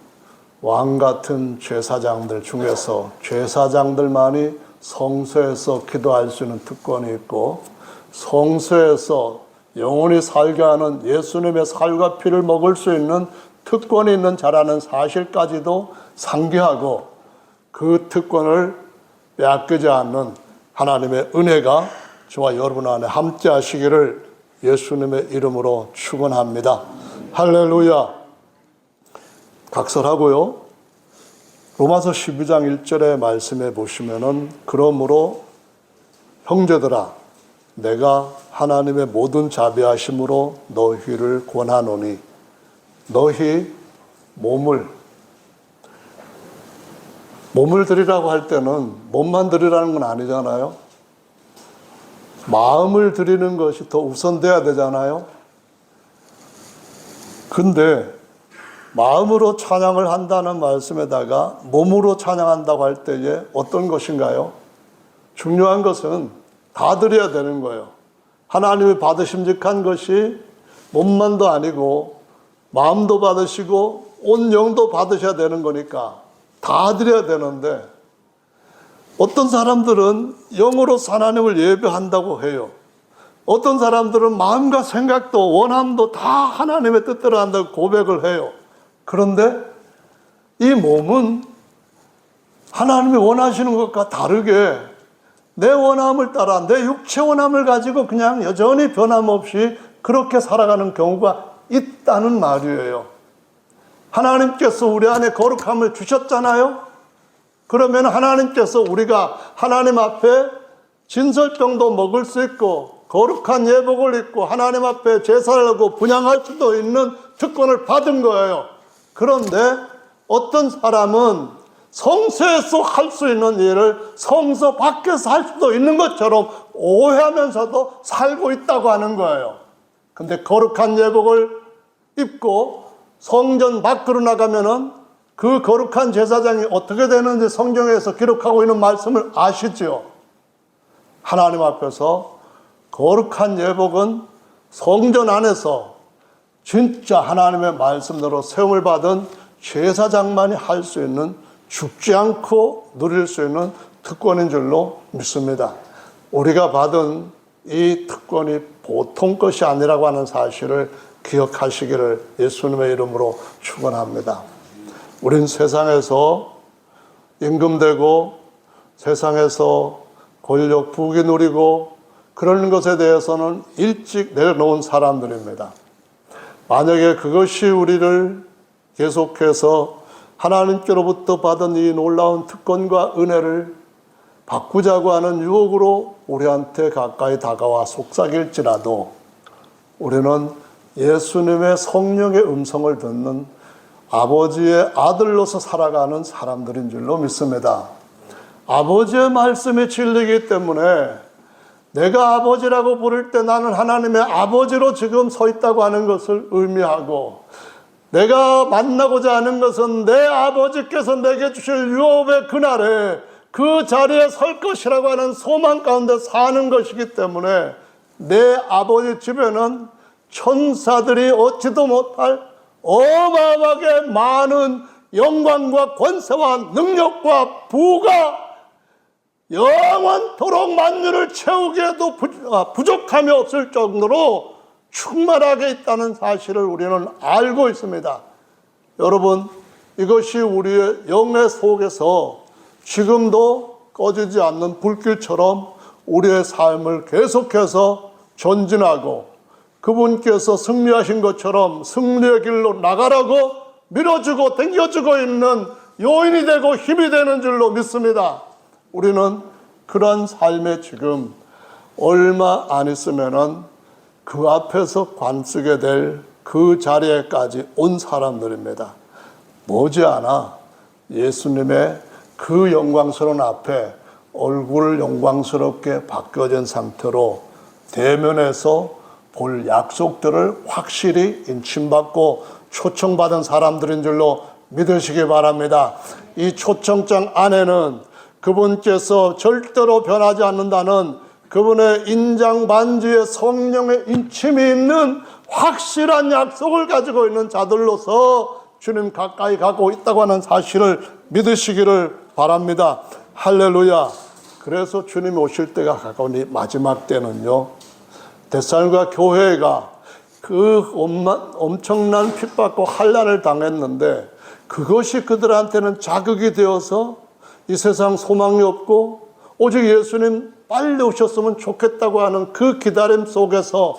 왕 같은 제사장들 중에서 제사장들만이 성소에서 기도할 수 있는 특권이 있고, 성소에서 영원히 살게 하는 예수님의 살과 피를 먹을 수 있는 특권이 있는 자라는 사실까지도 상기하고 그 특권을 빼앗기지 않는 하나님의 은혜가 저와 여러분 안에 함께 하시기를 예수님의 이름으로 축원합니다. 할렐루야. 각설하고요. 로마서 12장 1절의 말씀에 보시면은, 그러므로 형제들아 내가 하나님의 모든 자비하심으로 너희를 권하노니, 너희 몸을 드리라고 할 때는 몸만 드리라는 건 아니잖아요. 마음을 드리는 것이 더 우선돼야 되잖아요. 근데 마음으로 찬양을 한다는 말씀에다가 몸으로 찬양한다고 할 때에 어떤 것인가요? 중요한 것은 다 드려야 되는 거예요. 하나님이 받으심직한 것이 몸만도 아니고 마음도 받으시고 온 영도 받으셔야 되는 거니까 다 드려야 되는데, 어떤 사람들은 영으로 하나님을 예배한다고 해요. 어떤 사람들은 마음과 생각도 원함도 다 하나님의 뜻대로 한다고 고백을 해요. 그런데 이 몸은 하나님이 원하시는 것과 다르게 내 원함을 따라 내 육체 원함을 가지고 그냥 여전히 변함없이 그렇게 살아가는 경우가 있다는 말이에요. 하나님께서 우리 안에 거룩함을 주셨잖아요. 그러면 하나님께서 우리가 하나님 앞에 진설병도 먹을 수 있고 거룩한 예복을 입고 하나님 앞에 제사를 하고 분향할 수도 있는 특권을 받은 거예요. 그런데 어떤 사람은 성소에서 할 수 있는 일을 성소 밖에서 할 수도 있는 것처럼 오해하면서도 살고 있다고 하는 거예요. 근데 거룩한 예복을 입고 성전 밖으로 나가면은 그 거룩한 제사장이 어떻게 되는지 성경에서 기록하고 있는 말씀을 아시죠? 하나님 앞에서 거룩한 예복은 성전 안에서 진짜 하나님의 말씀대로 세움을 받은 제사장만이 할 수 있는, 죽지 않고 누릴 수 있는 특권인 줄로 믿습니다. 우리가 받은 이 특권이 보통 것이 아니라고 하는 사실을 기억하시기를 예수님의 이름으로 축원합니다. 우린 세상에서 임금되고 세상에서 권력 부귀 누리고 그러는 것에 대해서는 일찍 내려놓은 사람들입니다. 만약에 그것이 우리를 계속해서 하나님께로부터 받은 이 놀라운 특권과 은혜를 바꾸자고 하는 유혹으로 우리한테 가까이 다가와 속삭일지라도 우리는 예수님의 성령의 음성을 듣는 아버지의 아들로서 살아가는 사람들인 줄로 믿습니다. 아버지의 말씀이 진리이기 때문에 내가 아버지라고 부를 때 나는 하나님의 아버지로 지금 서 있다고 하는 것을 의미하고, 내가 만나고자 하는 것은 내 아버지께서 내게 주실 유업의 그날에 그 자리에 설 것이라고 하는 소망 가운데 사는 것이기 때문에 내 아버지 집에는 천사들이 얻지도 못할 어마어마하게 많은 영광과 권세와 능력과 부가 영원토록 만유를 채우기에도 부족함이 없을 정도로 충만하게 있다는 사실을 우리는 알고 있습니다. 여러분, 이것이 우리의 영의 속에서 지금도 꺼지지 않는 불길처럼 우리의 삶을 계속해서 전진하고 그분께서 승리하신 것처럼 승리의 길로 나가라고 밀어주고 당겨주고 있는 요인이 되고 힘이 되는 줄로 믿습니다. 우리는 그런 삶에 지금 얼마 안 있으면은 그 앞에서 관쓰게 될 그 자리에까지 온 사람들입니다. 머지않아 예수님의 그 영광스러운 앞에 얼굴을 영광스럽게 바뀌어진 상태로 대면에서 볼 약속들을 확실히 인침받고 초청받은 사람들인 줄로 믿으시기 바랍니다. 이 초청장 안에는 그분께서 절대로 변하지 않는다는 그분의 인장 반지의 성령의 인침이 있는 확실한 약속을 가지고 있는 자들로서 주님 가까이 가고 있다고 하는 사실을 믿으시기를 바랍니다. 할렐루야. 그래서 주님이 오실 때가 가까우니 마지막 때는요, 데살로니가 교회가 그 엄청난 핍박과 환난을 당했는데 그것이 그들한테는 자극이 되어서 이 세상 소망이 없고 오직 예수님 빨리 오셨으면 좋겠다고 하는 그 기다림 속에서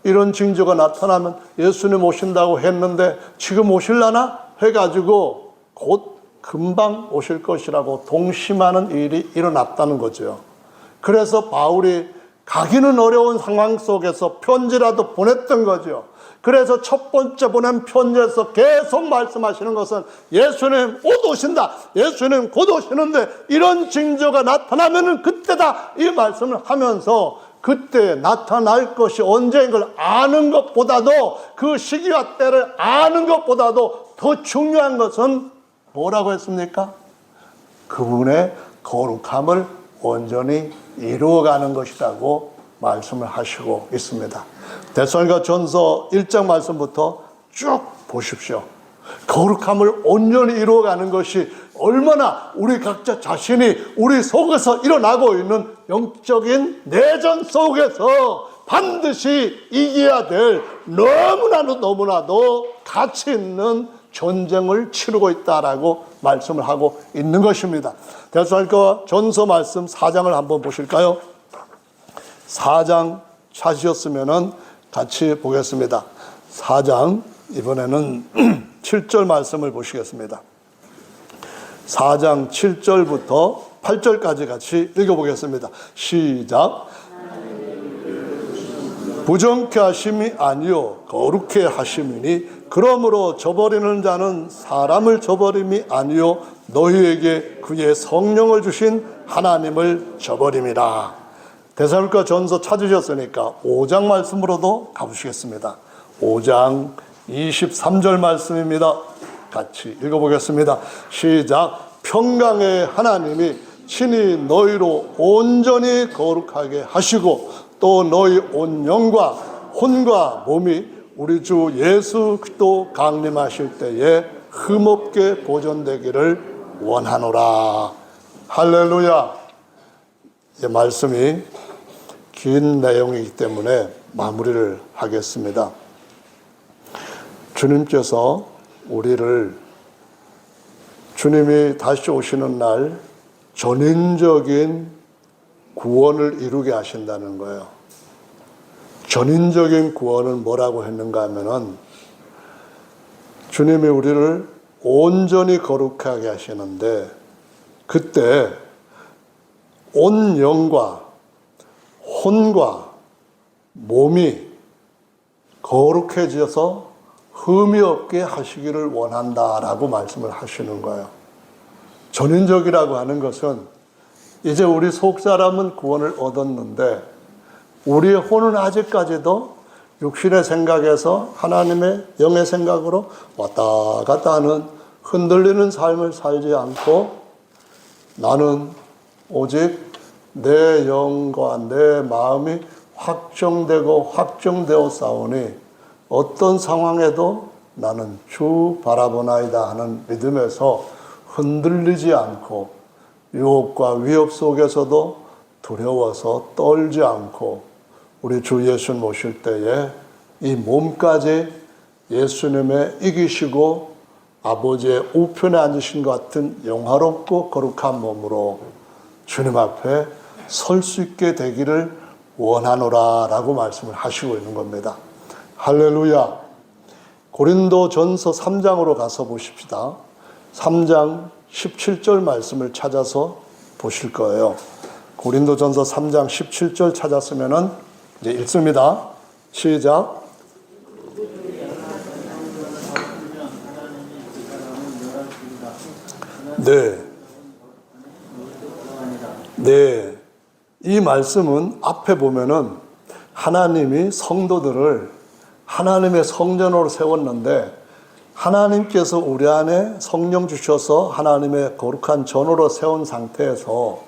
이런 징조가 나타나면 예수님 오신다고 했는데 지금 오실라나 해가지고 곧 금방 오실 것이라고 동심하는 일이 일어났다는 거죠. 그래서 바울이 가기는 어려운 상황 속에서 편지라도 보냈던 거죠. 그래서 첫 번째 보낸 편지에서 계속 말씀하시는 것은 예수님 곧 오신다, 예수님 곧 오시는데 이런 징조가 나타나면 그때다, 이 말씀을 하면서 그때 나타날 것이 언제인 걸 아는 것보다도, 그 시기와 때를 아는 것보다도 더 중요한 것은 뭐라고 했습니까? 그분의 거룩함을 온전히 이루어가는 것이라고 말씀을 하시고 있습니다. 데살로니가 전서 1장 말씀부터 쭉 보십시오. 거룩함을 온전히 이루어가는 것이 얼마나 우리 각자 자신이 우리 속에서 일어나고 있는 영적인 내전 속에서 반드시 이겨야 될 너무나도 가치 있는 전쟁을 치르고 있다라고 말씀을 하고 있는 것입니다. 데살로니가 전서 말씀 4장을 한번 보실까요? 4장 찾으셨으면 같이 보겠습니다. 4장 이번에는 7절 말씀을 보시겠습니다. 4장 7절부터 8절까지 같이 읽어보겠습니다. 시작. 부정케 하심이 아니요 거룩케 하심이니 그러므로 저버리는 자는 사람을 저버림이 아니요 너희에게 그의 성령을 주신 하나님을 저버림이라. 데살로니가 전서 찾으셨으니까 5장 말씀으로도 가보시겠습니다. 5장 23절 말씀입니다. 같이 읽어보겠습니다. 시작. 평강의 하나님이 친히 너희로 온전히 거룩하게 하시고 또 너희 온 영과 혼과 몸이 우리 주 예수 그리스도 강림하실 때에 흠없게 보존되기를 원하노라. 할렐루야. 이 말씀이 긴 내용이기 때문에 마무리를 하겠습니다. 주님께서 우리를 주님이 다시 오시는 날 전인적인 구원을 이루게 하신다는 거예요. 전인적인 구원은 뭐라고 했는가 하면은 주님이 우리를 온전히 거룩하게 하시는데 그때 온 영과 혼과 몸이 거룩해져서 흠이 없게 하시기를 원한다라고 말씀을 하시는 거예요. 전인적이라고 하는 것은 이제 우리 속사람은 구원을 얻었는데 우리의 혼은 아직까지도 육신의 생각에서 하나님의 영의 생각으로 왔다 갔다 하는 흔들리는 삶을 살지 않고 나는 오직 내 영과 내 마음이 확정되어 싸우니 어떤 상황에도 나는 주 바라보나이다 하는 믿음에서 흔들리지 않고 유혹과 위협 속에서도 두려워서 떨지 않고 우리 주 예수 모실 때에 이 몸까지 예수님의 이기시고 아버지의 우편에 앉으신 것 같은 영화롭고 거룩한 몸으로 주님 앞에 설 수 있게 되기를 원하노라 라고 말씀을 하시고 있는 겁니다. 할렐루야. 고린도전서 3장으로 가서 보십시다. 3장 17절 말씀을 찾아서 보실 거예요. 고린도전서 3장 17절 찾았으면은 이제 읽습니다. 시작. 네. 이 말씀은 앞에 보면은 하나님이 성도들을 하나님의 성전으로 세웠는데 하나님께서 우리 안에 성령 주셔서 하나님의 거룩한 전으로 세운 상태에서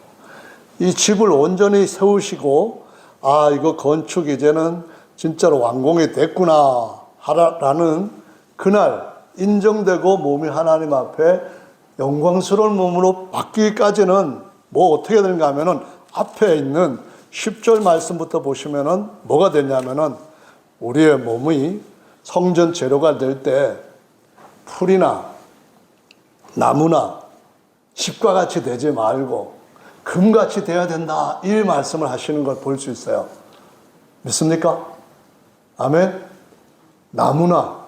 이 집을 온전히 세우시고 아 이거 건축 이제는 진짜로 완공이 됐구나 라는 그날 인정되고 몸이 하나님 앞에 영광스러운 몸으로 바뀌기까지는 뭐 어떻게 되는가 하면은 앞에 있는 10절 말씀부터 보시면은 뭐가 되냐면은 우리의 몸이 성전 재료가 될 때 풀이나 나무나 집과 같이 되지 말고 금같이 되어야 된다 이 말씀을 하시는 걸 볼 수 있어요. 믿습니까? 아멘. 나무나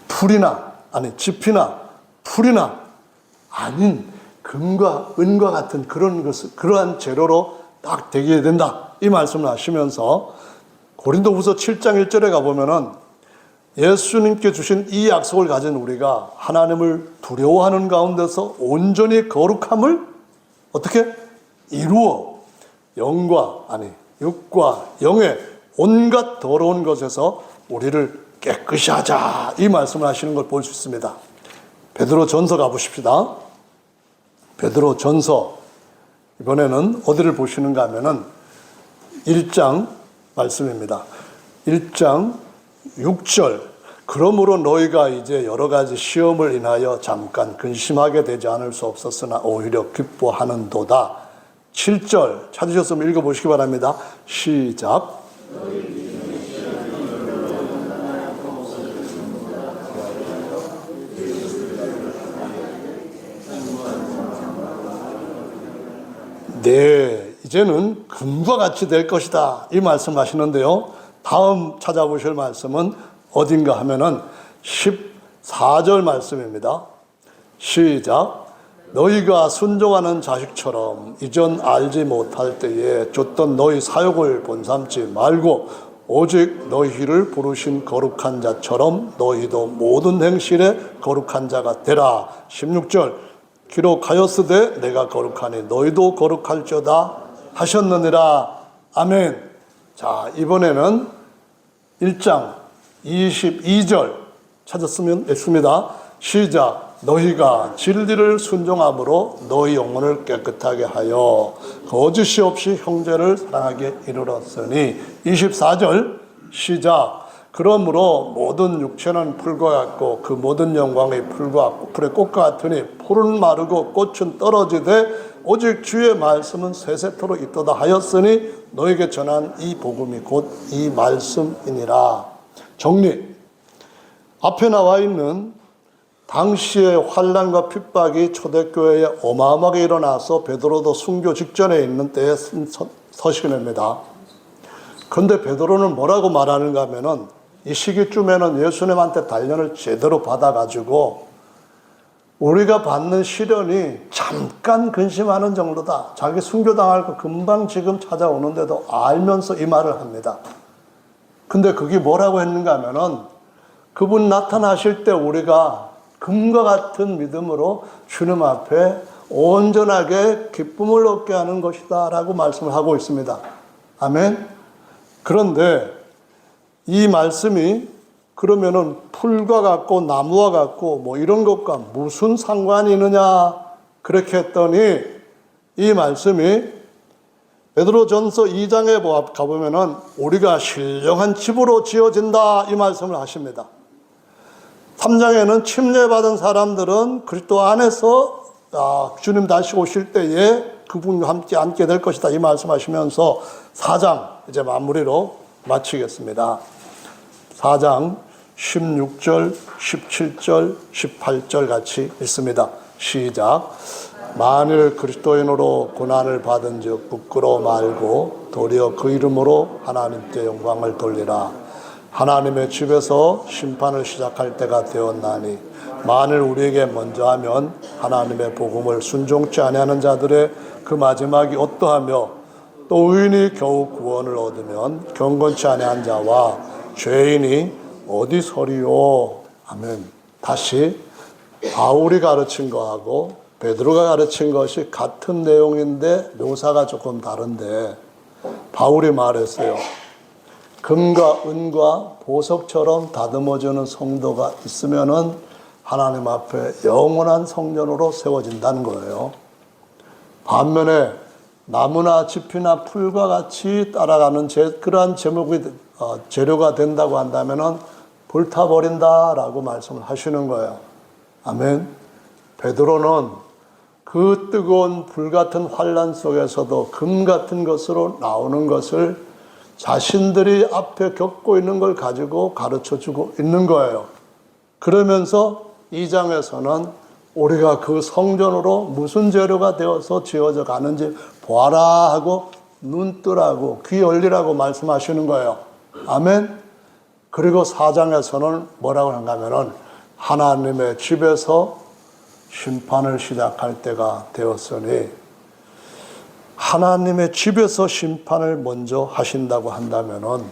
풀이나 아니 집이나 풀이나 아닌 금과 은과 같은 그러한 재료로 딱 되게 된다 이 말씀을 하시면서 고린도후서 7장 1절에 가보면은 예수님께 주신 이 약속을 가진 우리가 하나님을 두려워하는 가운데서 온전히 거룩함을 어떻게 이루어 육과 영의 온갖 더러운 것에서 우리를 깨끗이 하자 이 말씀을 하시는 걸 볼 수 있습니다. 베드로전서 가보십시다. 베드로전서 이번에는 어디를 보시는가 하면은 1장 말씀입니다. 1장 6절 그러므로 너희가 이제 여러 가지 시험을 인하여 잠깐 근심하게 되지 않을 수 없었으나 오히려 기뻐하는도다. 7절 찾으셨으면 읽어보시기 바랍니다. 시작. 네, 이제는 금과 같이 될 것이다 이 말씀하시는데요. 다음 찾아보실 말씀은 어딘가 하면은 14절 말씀입니다. 시작. 너희가 순종하는 자식처럼 이전 알지 못할 때에 줬던 너희 사욕을 본삼지 말고 오직 너희를 부르신 거룩한 자처럼 너희도 모든 행실에 거룩한 자가 되라. 16절 기록하였으되 내가 거룩하니 너희도 거룩할지어다 하셨느니라. 아멘. 자, 이번에는 1장 22절 찾았으면 읽습니다. 시작. 너희가 진리를 순종함으로 너희 영혼을 깨끗하게 하여 거짓이 없이 형제를 사랑하게 이르렀으니 24절 시작. 그러므로 모든 육체는 풀과 같고 그 모든 영광이 풀의 꽃과 같으니 풀은 마르고 꽃은 떨어지되 오직 주의 말씀은 세세토록 있도다 하였으니 너에게 전한 이 복음이 곧 이 말씀이니라. 정리. 앞에 나와 있는 당시의 환난과 핍박이 초대교회에 어마어마하게 일어나서 베드로도 순교 직전에 있는 때의 서신입니다. 그런데 베드로는 뭐라고 말하는가 하면은 이 시기쯤에는 예수님한테 단련을 제대로 받아가지고 우리가 받는 시련이 잠깐 근심하는 정도다. 자기 순교당할 거 금방 지금 찾아오는데도 알면서 이 말을 합니다. 근데 그게 뭐라고 했는가 하면은 그분 나타나실 때 우리가 금과 같은 믿음으로 주님 앞에 온전하게 기쁨을 얻게 하는 것이다 라고 말씀을 하고 있습니다. 아멘. 그런데 이 말씀이 그러면은 풀과 같고 나무와 같고 뭐 이런 것과 무슨 상관이 있느냐 그렇게 했더니 이 말씀이 베드로전서 2장에 가보면은 우리가 신령한 집으로 지어진다 이 말씀을 하십니다. 3장에는 침례받은 사람들은 그리스도 안에서 주님 다시 오실 때에 그분과 함께 앉게 될 것이다 이 말씀하시면서 4장 이제 마무리로 마치겠습니다. 4장 16절, 17절, 18절 같이 읽습니다. 시작. 만일 그리스도인으로 고난을 받은 즉 부끄러워 말고 도리어 그 이름으로 하나님께 영광을 돌리라. 하나님의 집에서 심판을 시작할 때가 되었나니 만일 우리에게 먼저 하면 하나님의 복음을 순종치 아니하는 자들의 그 마지막이 어떠하며 또 의인이 겨우 구원을 얻으면 경건치 아니한 자와 죄인이 어디 서리요? 아멘. 다시 바울이 가르친 거하고 베드로가 가르친 것이 같은 내용인데 묘사가 조금 다른데 바울이 말했어요. 금과 은과 보석처럼 다듬어주는 성도가 있으면은 하나님 앞에 영원한 성전으로 세워진다는 거예요. 반면에 나무나 짚이나 풀과 같이 따라가는 그러한 재료가 된다고 한다면은 불타버린다라고 말씀을 하시는 거예요. 아멘. 베드로는 그 뜨거운 불 같은 환난 속에서도 금 같은 것으로 나오는 것을 자신들이 앞에 겪고 있는 걸 가지고 가르쳐주고 있는 거예요. 그러면서 2장에서는 우리가 그 성전으로 무슨 재료가 되어서 지어져 가는지 보아라 하고 눈 뜨라고 귀 열리라고 말씀하시는 거예요. 아멘. 그리고 4장에서는 뭐라고 하는가 하면은 하나님의 집에서 심판을 시작할 때가 되었으니 하나님의 집에서 심판을 먼저 하신다고 한다면은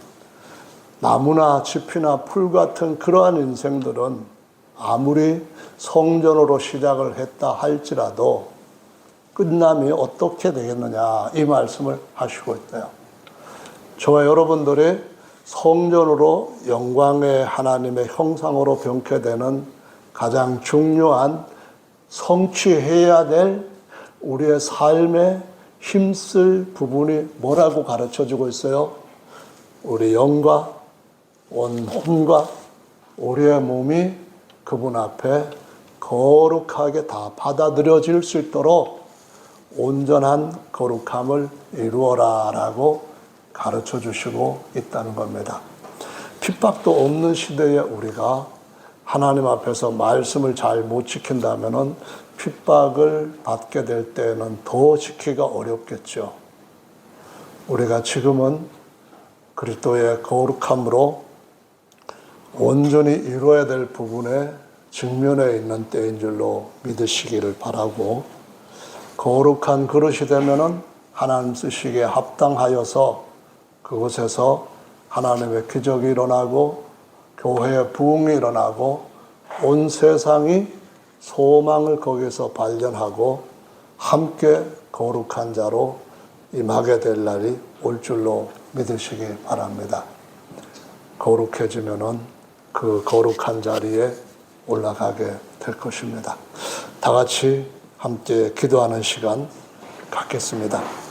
나무나 짚이나 풀 같은 그러한 인생들은 아무리 성전으로 시작을 했다 할지라도 끝남이 어떻게 되겠느냐 이 말씀을 하시고 있대요. 저와 여러분들이 성전으로 영광의 하나님의 형상으로 변케되는 가장 중요한 성취해야 될 우리의 삶에 힘쓸 부분이 뭐라고 가르쳐주고 있어요? 우리 영과 온혼과 우리의 몸이 그분 앞에 거룩하게 다 받아들여질 수 있도록 온전한 거룩함을 이루어라 라고 가르쳐 주시고 있다는 겁니다. 핍박도 없는 시대에 우리가 하나님 앞에서 말씀을 잘 못 지킨다면은 핍박을 받게 될 때는 더 지키기가 어렵겠죠. 우리가 지금은 그리스도의 거룩함으로 온전히 이루어야 될 부분에 직면해 있는 때인 줄로 믿으시기를 바라고 거룩한 그릇이 되면은 하나님 쓰시기에 합당하여서 그곳에서 하나님의 기적이 일어나고 교회의 부흥이 일어나고 온 세상이 소망을 거기서 발견하고 함께 거룩한 자로 임하게 될 날이 올 줄로 믿으시기 바랍니다. 거룩해지면은 그 거룩한 자리에 올라가게 될 것입니다. 다 같이 함께 기도하는 시간 갖겠습니다.